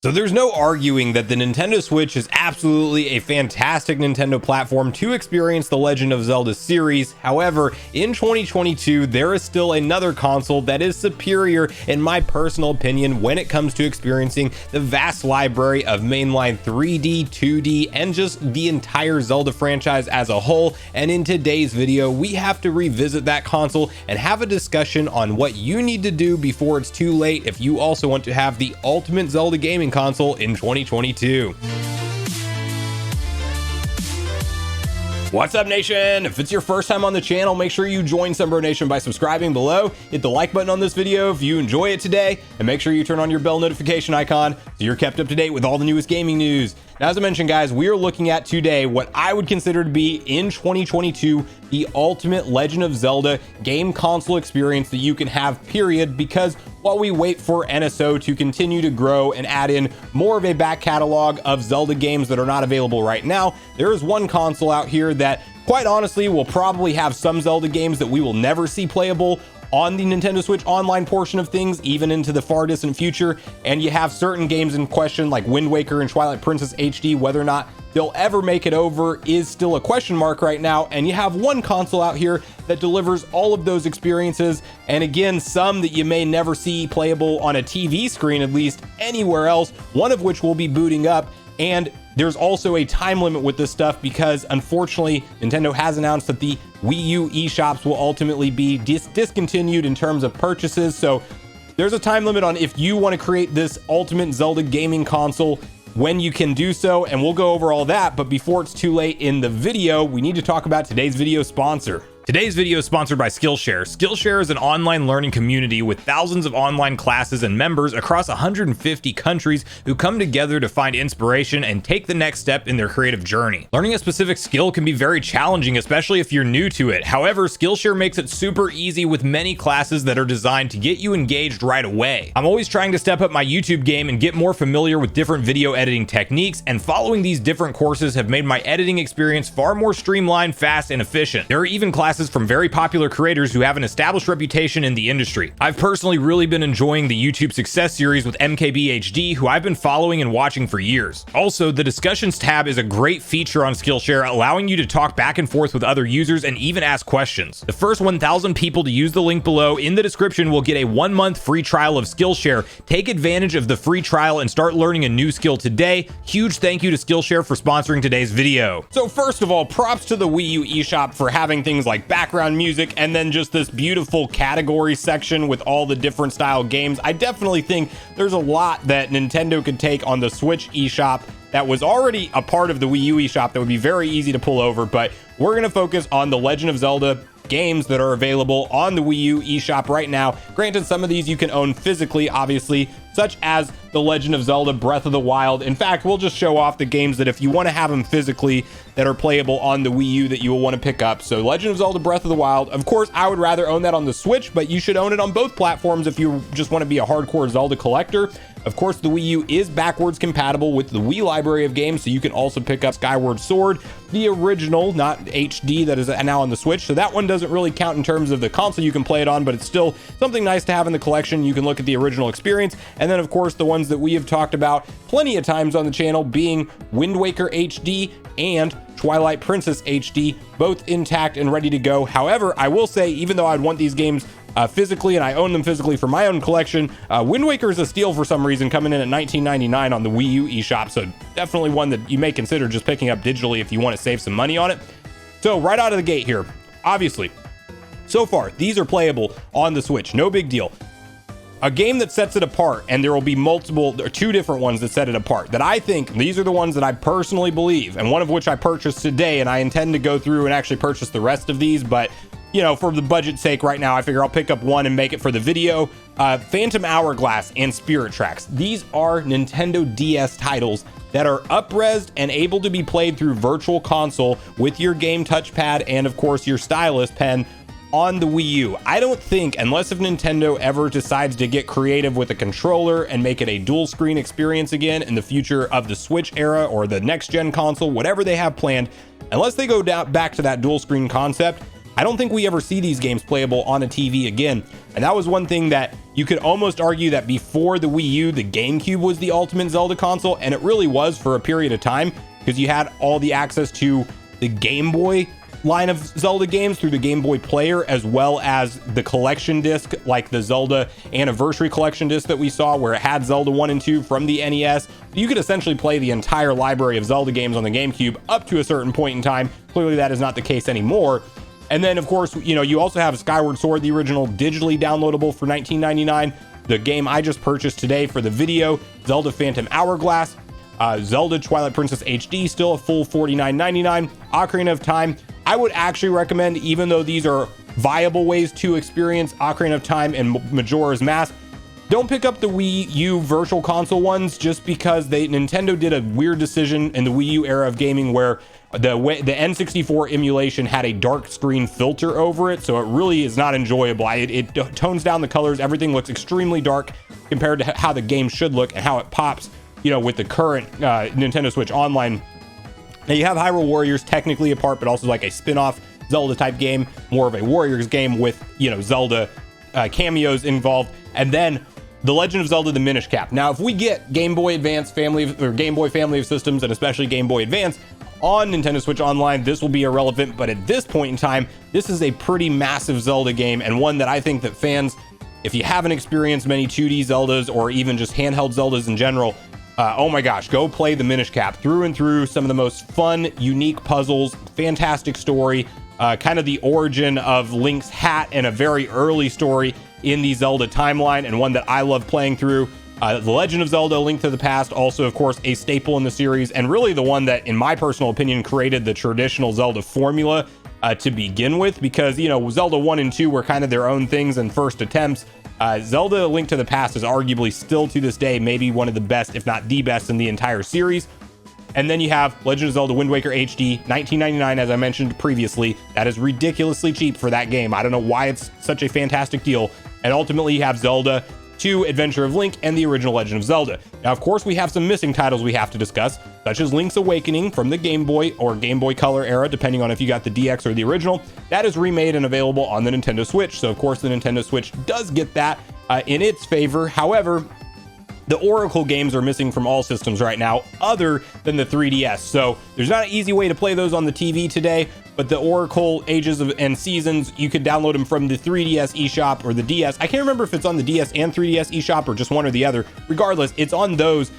So there's no arguing that the Nintendo Switch is absolutely a fantastic Nintendo platform to experience the Legend of Zelda series. However, in 2022, there is still another console that is superior in my personal opinion when it comes to experiencing the vast library of mainline 3D, 2D, and just the entire Zelda franchise as a whole. And in today's video, we have to revisit that console and have a discussion on what you need to do before it's too late if you also want to have the ultimate Zelda gaming console in 2022. What's up, nation? If it's your first time on the channel, make sure you join Sunbro Nation by subscribing below. Hit the like button on this video if you enjoy it today, and make sure you turn on your bell notification icon so you're kept up to date with all the newest gaming news. Now, as I mentioned, guys, we are looking at today what I would consider to be in 2022 the ultimate Legend of Zelda game console experience that you can have, period, because while we wait for NSO to continue to grow and add in more of a back catalog of Zelda games that are not available right now, there is one console out here that quite honestly will probably have some Zelda games that we will never see playable on the Nintendo Switch online portion of things, even into the far distant future. And you have certain games in question like Wind Waker and Twilight Princess HD, whether or not they'll ever make it over is still a question mark right now. And you have one console out here that delivers all of those experiences, and again, some that you may never see playable on a TV screen, at least anywhere else, one of which will be booting up. And there's also a time limit with this stuff because unfortunately Nintendo has announced that the Wii U eShops will ultimately be discontinued in terms of purchases. So there's a time limit on if you want to create this ultimate Zelda gaming console, when you can do so, and we'll go over all that. But before it's too late in the video, we need to talk about today's video sponsor. Today's video is sponsored by Skillshare. Skillshare is an online learning community with thousands of online classes and members across 150 countries who come together to find inspiration and take the next step in their creative journey. Learning a specific skill can be very challenging, especially if you're new to it. However, Skillshare makes it super easy with many classes that are designed to get you engaged right away. I'm always trying to step up my YouTube game and get more familiar with different video editing techniques, and following these different courses have made my editing experience far more streamlined, fast, and efficient. There are even classes from very popular creators who have an established reputation in the industry. I've personally really been enjoying the YouTube Success series with MKBHD, who I've been following and watching for years. Also, the Discussions tab is a great feature on Skillshare, allowing you to talk back and forth with other users and even ask questions. The first 1,000 people to use the link below in the description will get a 1-month free trial of Skillshare. Take advantage of the free trial and start learning a new skill today. Huge thank you to Skillshare for sponsoring today's video. So first of all, props to the Wii U eShop for having things like background music and then just this beautiful category section with all the different style games. I definitely think there's a lot that Nintendo could take on the Switch eShop that was already a part of the Wii U eShop that would be very easy to pull over, but we're going to focus on the Legend of Zelda games that are available on the Wii U eShop right now. Granted, some of these you can own physically, obviously, such as the Legend of Zelda Breath of the Wild. In fact, we'll just show off the games that if you want to have them physically that are playable on the Wii U that you will want to pick up. So Legend of Zelda Breath of the Wild, of course, I would rather own that on the Switch, but you should own it on both platforms if you just want to be a hardcore Zelda collector. Of course, the Wii U is backwards compatible with the Wii library of games, so you can also pick up Skyward Sword, the original, not HD, that is now on the Switch. So that one doesn't really count in terms of the console you can play it on, but it's still something nice to have in the collection. You can look at the original experience. And then, of course, the ones that we have talked about plenty of times on the channel being Wind Waker HD and Twilight Princess HD, both intact and ready to go. However, I will say, even though I'd want these games physically and I own them physically for my own collection, Wind Waker is a steal for some reason, coming in at $19.99 on the Wii U eShop. So definitely one that you may consider just picking up digitally if you want to save some money on it. So right out of the gate here, obviously, so far, these are playable on the Switch. No big deal. A game that sets it apart, and there will be multiple, or two different ones that set it apart, that I think these are the ones that I personally believe, and one of which I purchased today, and I intend to go through and actually purchase the rest of these, but you know, for the budget's sake right now, I figure I'll pick up one and make it for the video. Phantom Hourglass and Spirit Tracks. These are Nintendo DS titles that are up-resed and able to be played through Virtual Console with your game touchpad and, of course, your stylus pen on the Wii U. I don't think, unless if Nintendo ever decides to get creative with a controller and make it a dual screen experience again in the future of the Switch era or the next gen console, whatever they have planned, unless they go back to that dual screen concept, I don't think we ever see these games playable on a TV again. And that was one thing that you could almost argue that before the Wii U, the GameCube was the ultimate Zelda console, and it really was for a period of time, because you had all the access to the Game Boy line of Zelda games through the Game Boy player, as well as the collection disc, like the Zelda Anniversary Collection disc that we saw, where it had Zelda 1 and 2 from the NES. You could essentially play the entire library of Zelda games on the GameCube up to a certain point in time. Clearly that is not the case anymore. And then of course, you know, you also have Skyward Sword, the original, digitally downloadable for $19.99. The game I just purchased today for the video, Zelda Phantom Hourglass, Zelda Twilight Princess HD, still a full $49.99. Ocarina of Time, I would actually recommend, even though these are viable ways to experience Ocarina of Time and Majora's Mask, don't pick up the Wii U Virtual Console ones, just because Nintendo did a weird decision in the Wii U era of gaming where the N64 emulation had a dark screen filter over it, so it really is not enjoyable. It tones down the colors, everything looks extremely dark compared to how the game should look and how it pops, you know, with the current Nintendo Switch Online. Now you have Hyrule Warriors technically a part, but also like a spin-off Zelda type game, more of a Warriors game with, you know, Zelda cameos involved. And then The Legend of Zelda: The Minish Cap. Now, if we get Game Boy Advance family or Game Boy family of systems, and especially Game Boy Advance on Nintendo Switch Online, this will be irrelevant. But at this point in time, this is a pretty massive Zelda game, and one that I think that fans, if you haven't experienced many 2D Zeldas or even just handheld Zeldas in general, oh my gosh, go play the Minish Cap through and through. Some of the most fun, unique puzzles, fantastic story, kind of the origin of Link's hat, and a very early story in the Zelda timeline, and one that I love playing through. The Legend of Zelda: Link to the Past, also of course a staple in the series, and really the one that, in my personal opinion, created the traditional Zelda formula to begin with, because, you know, Zelda 1 and 2 were kind of their own things and first attempts. Zelda: Link to the Past is arguably still to this day maybe one of the best, if not the best, in the entire series. And then you have Legend of Zelda Wind Waker HD, $19.99, as I mentioned previously. That is ridiculously cheap for that game. I don't know why it's such a fantastic deal. And ultimately you have Zelda 2 Adventure of Link and the original Legend of Zelda. Now, of course, we have some missing titles we have to discuss, such as Link's Awakening from the Game Boy or Game Boy Color era, depending on if you got the DX or the original. That is remade and available on the Nintendo Switch. So of course the Nintendo Switch does get that in its favor. However, the Oracle games are missing from all systems right now, other than the 3DS. So there's not an easy way to play those on the TV today, but the Oracle Ages and Seasons, you could download them from the 3DS eShop or the DS. I can't remember if it's on the DS and 3DS eShop or just one or the other. Regardless, it's on those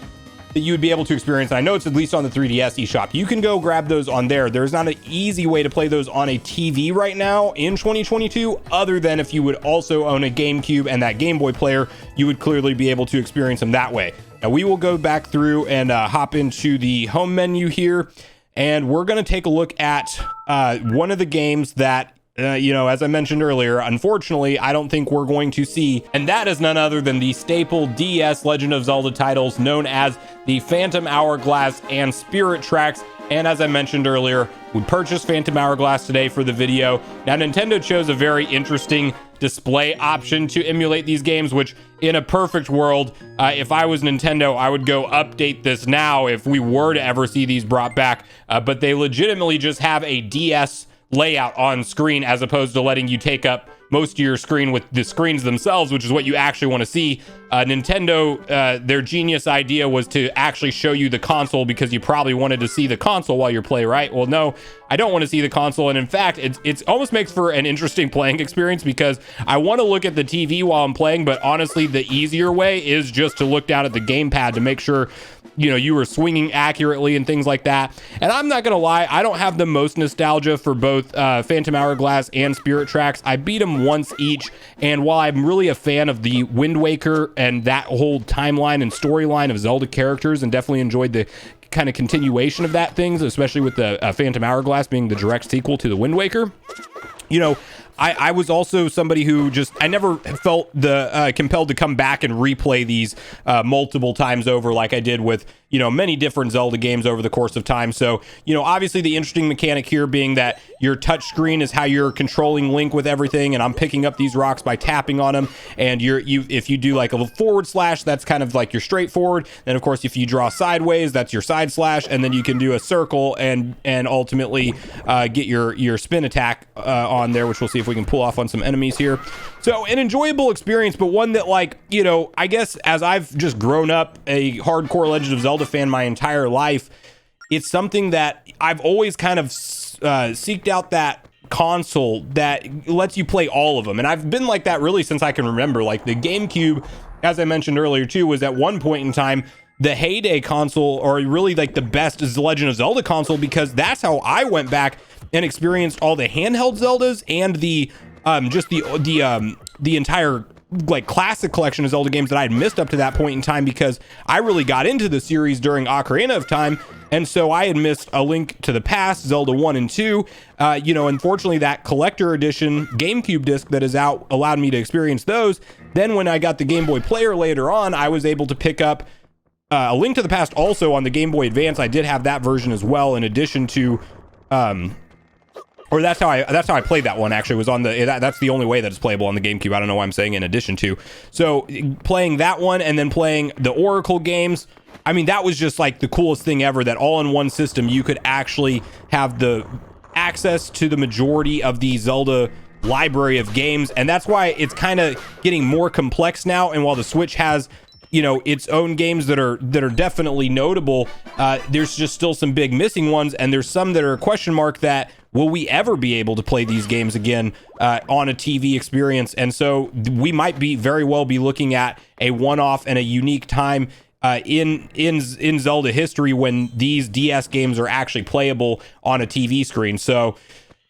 that you would be able to experience. And I know it's at least on the 3DS eShop. You can go grab those on there. There's not an easy way to play those on a TV right now in 2022, other than if you would also own a GameCube and that Game Boy player, you would clearly be able to experience them that way. Now we will go back through and hop into the home menu here, and we're going to take a look at one of the games that you know, as I mentioned earlier, unfortunately, I don't think we're going to see, and that is none other than the staple DS Legend of Zelda titles known as the Phantom Hourglass and Spirit Tracks. And as I mentioned earlier, we purchased Phantom Hourglass today for the video. Now, Nintendo chose a very interesting display option to emulate these games, which in a perfect world, if I was Nintendo, I would go update this now if we were to ever see these brought back. But they legitimately just have a DS layout on screen, as opposed to letting you take up most of your screen with the screens themselves, which is what you actually want to see. Nintendo, their genius idea was to actually show you the console, because you probably wanted to see the console while you're playing, right? Well, no, I don't want to see the console. And in fact, it's almost makes for an interesting playing experience, because I want to look at the TV while I'm playing, but honestly, the easier way is just to look down at the gamepad to make sure, you know, you were swinging accurately and things like that. And I'm not gonna lie, I don't have the most nostalgia for both Phantom Hourglass and Spirit Tracks. I beat them once each, and while I'm really a fan of the Wind Waker and that whole timeline and storyline of Zelda characters, and definitely enjoyed the kind of continuation of that things, especially with the Phantom Hourglass being the direct sequel to the Wind Waker, you know, I was also somebody who I never felt the compelled to come back and replay these multiple times over like I did with, many different Zelda games over the course of time. So, obviously the interesting mechanic here being that your touch screen is how you're controlling Link with everything, and I'm picking up these rocks by tapping on them, and if you do like a forward slash, that's kind of like your straightforward. Then of course if you draw sideways, that's your side slash, and then you can do a circle and ultimately get your spin attack on there, which we'll see if we can pull off on some enemies here. So an enjoyable experience, but one that, like, I guess as I've just grown up a hardcore Legend of Zelda fan my entire life, it's something that I've always kind of seeked out that console that lets you play all of them. And I've been like that really since I can remember. Like the GameCube, as I mentioned earlier too, was at one point in time the heyday console, or really like the best is the Legend of Zelda console, because that's how I went back and experienced all the handheld Zeldas and the entire like classic collection of Zelda games that I had missed up to that point in time, because I really got into the series during Ocarina of Time. And so I had missed A Link to the Past, Zelda 1 and 2. Unfortunately, that collector edition GameCube disc that is out allowed me to experience those. Then when I got the Game Boy Player later on, I was able to pick up A Link to the Past also on the Game Boy Advance. I did have that version as well, in addition to or that's how I played that one, actually, was on that's the only way that it's playable on the GameCube. I don't know why I'm saying in addition to. So playing that one and then playing the Oracle games, I mean, that was just like the coolest thing ever, that all in one system you could actually have the access to the majority of the Zelda library of games. And that's why it's kind of getting more complex now. And while the Switch has its own games that are definitely notable, there's just still some big missing ones, and there's some that are a question mark that will we ever be able to play these games again on a TV experience. And so we might very well be looking at a one-off and a unique time in Zelda history when these DS games are actually playable on a TV screen. So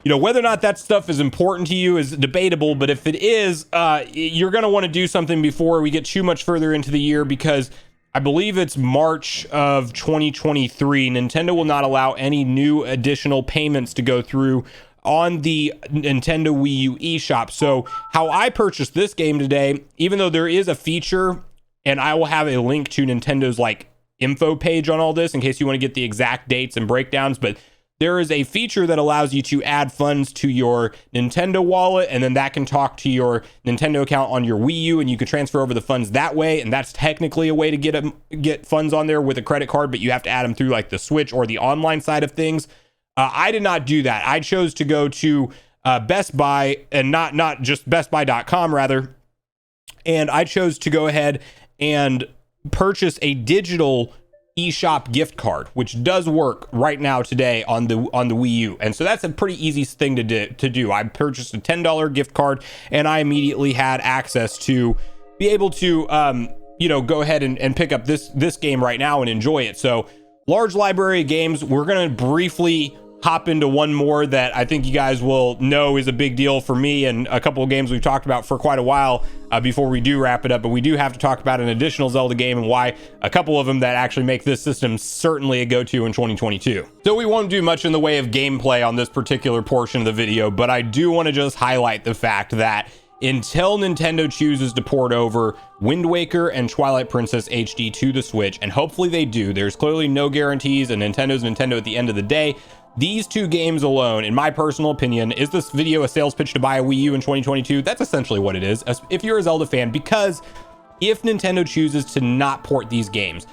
whether or not that stuff is important to you is debatable, but if it is, you're going to want to do something before we get too much further into the year, because I believe it's March of 2023. Nintendo will not allow any new additional payments to go through on the Nintendo Wii U eShop. So how I purchased this game today, even though there is a feature, and I will have a link to Nintendo's like info page on all this in case you want to get the exact dates and breakdowns, but there is a feature that allows you to add funds to your Nintendo wallet, and then that can talk to your Nintendo account on your Wii U, and you can transfer over the funds that way. And that's technically a way to get funds on there with a credit card, but you have to add them through like the Switch or the online side of things. I did not do that. I chose to go to Best Buy, and not just bestbuy.com rather. And I chose to go ahead and purchase a digital eShop gift card, which does work right now today on the Wii U. And so that's a pretty easy thing to do. I purchased a $10 gift card, and I immediately had access to be able to go ahead and pick up this game right now and enjoy it. So large library of games. We're going to briefly hop into one more that I think you guys will know is a big deal for me, and a couple of games we've talked about for quite a while before we do wrap it up. But we do have to talk about an additional Zelda game and why a couple of them that actually make this system certainly a go-to in 2022. So we won't do much in the way of gameplay on this particular portion of the video, but I do want to just highlight the fact that until Nintendo chooses to port over Wind Waker and Twilight Princess HD to the Switch, and hopefully they do, there's clearly no guarantees, and Nintendo's Nintendo at the end of the day. These two games alone, in my personal opinion, is this video a sales pitch to buy a Wii U in 2022? That's essentially what it is, if you're a Zelda fan, because if Nintendo chooses to not port these games,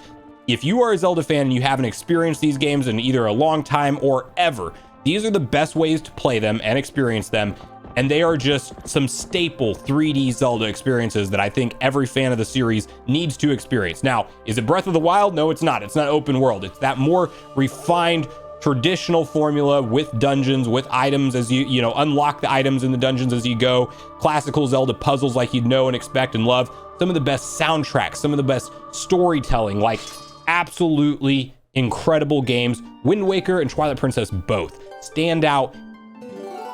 if you are a Zelda fan and you haven't experienced these games in either a long time or ever, these are the best ways to play them and experience them, and they are just some staple 3D Zelda experiences that I think every fan of the series needs to experience. Now, is it Breath of the Wild? No, it's not. It's not open world. It's that more refined traditional formula with dungeons, with items as you unlock the items in the dungeons as you go, classical Zelda puzzles like you'd know and expect and love, some of the best soundtracks, some of the best storytelling, like absolutely incredible games. Wind Waker and Twilight Princess both stand out,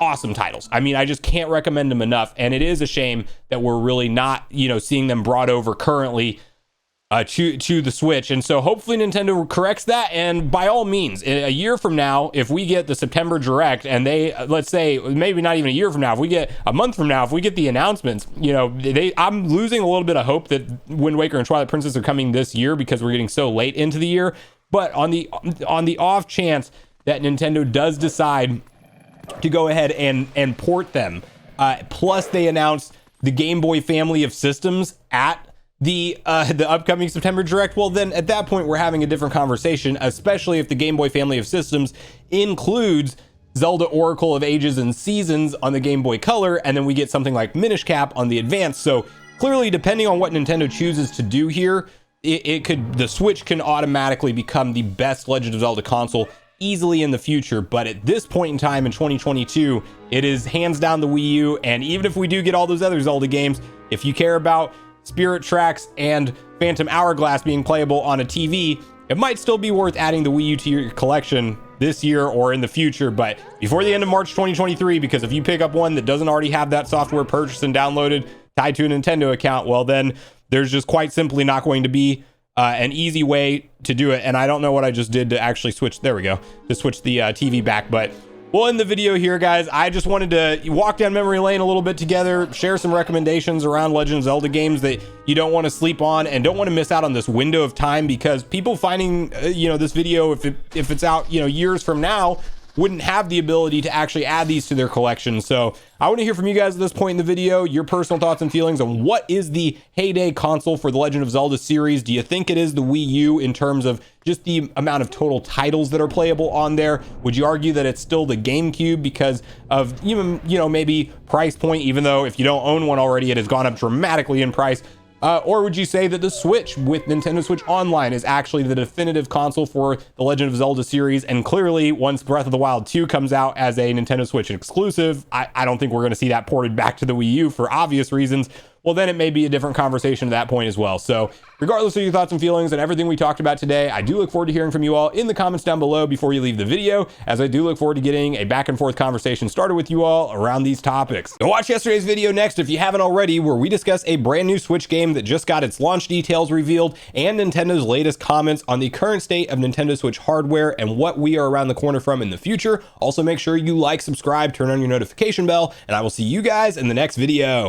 awesome titles. I mean, I just can't recommend them enough, and it is a shame that we're really not seeing them brought over currently to the Switch. And so hopefully Nintendo corrects that. And by all means, a year from now, if we get the September Direct and they, let's say, maybe not even a year from now, if we get a month from now, if we get the announcements, you know, I'm losing a little bit of hope that Wind Waker and Twilight Princess are coming this year because we're getting so late into the year. But on the off chance that Nintendo does decide to go ahead and port them, plus they announced the Game Boy family of systems at the upcoming September Direct, well, then at that point we're having a different conversation, especially if the Game Boy family of systems includes Zelda Oracle of Ages and Seasons on the Game Boy Color, and then we get something like Minish Cap on the Advance. So clearly, depending on what Nintendo chooses to do here, the Switch can automatically become the best Legend of Zelda console easily in the future. But at this point in time in 2022, it is hands down the Wii U. And even if we do get all those other Zelda games, if you care about Spirit Tracks and Phantom Hourglass being playable on a TV, it might still be worth adding the Wii U to your collection this year or in the future, but before the end of March 2023, because if you pick up one that doesn't already have that software purchased and downloaded tied to a Nintendo account, well, then there's just quite simply not going to be an easy way to do it. And I don't know what I just did to actually switch. There we go. To switch the TV back, but we'll end the video here, guys. I just wanted to walk down memory lane a little bit together, share some recommendations around Legend of Zelda games that you don't want to sleep on and don't want to miss out on this window of time, because people finding, this video, if it's out, years from now, wouldn't have the ability to actually add these to their collection. So I want to hear from you guys at this point in the video, your personal thoughts and feelings on what is the heyday console for the Legend of Zelda series. Do you think it is the Wii U in terms of just the amount of total titles that are playable on there? Would you argue that it's still the GameCube because of even, maybe price point, even though if you don't own one already, it has gone up dramatically in price? Or would you say that the Switch with Nintendo Switch Online is actually the definitive console for the Legend of Zelda series? And clearly, once Breath of the Wild 2 comes out as a Nintendo Switch exclusive, I don't think we're going to see that ported back to the Wii U for obvious reasons. Well, then it may be a different conversation at that point as well. So regardless of your thoughts and feelings and everything we talked about today, I do look forward to hearing from you all in the comments down below before you leave the video, as I do look forward to getting a back and forth conversation started with you all around these topics. Go watch yesterday's video next if you haven't already, where we discuss a brand new Switch game that just got its launch details revealed and Nintendo's latest comments on the current state of Nintendo Switch hardware and what we are around the corner from in the future. Also, make sure you like, subscribe, turn on your notification bell, and I will see you guys in the next video.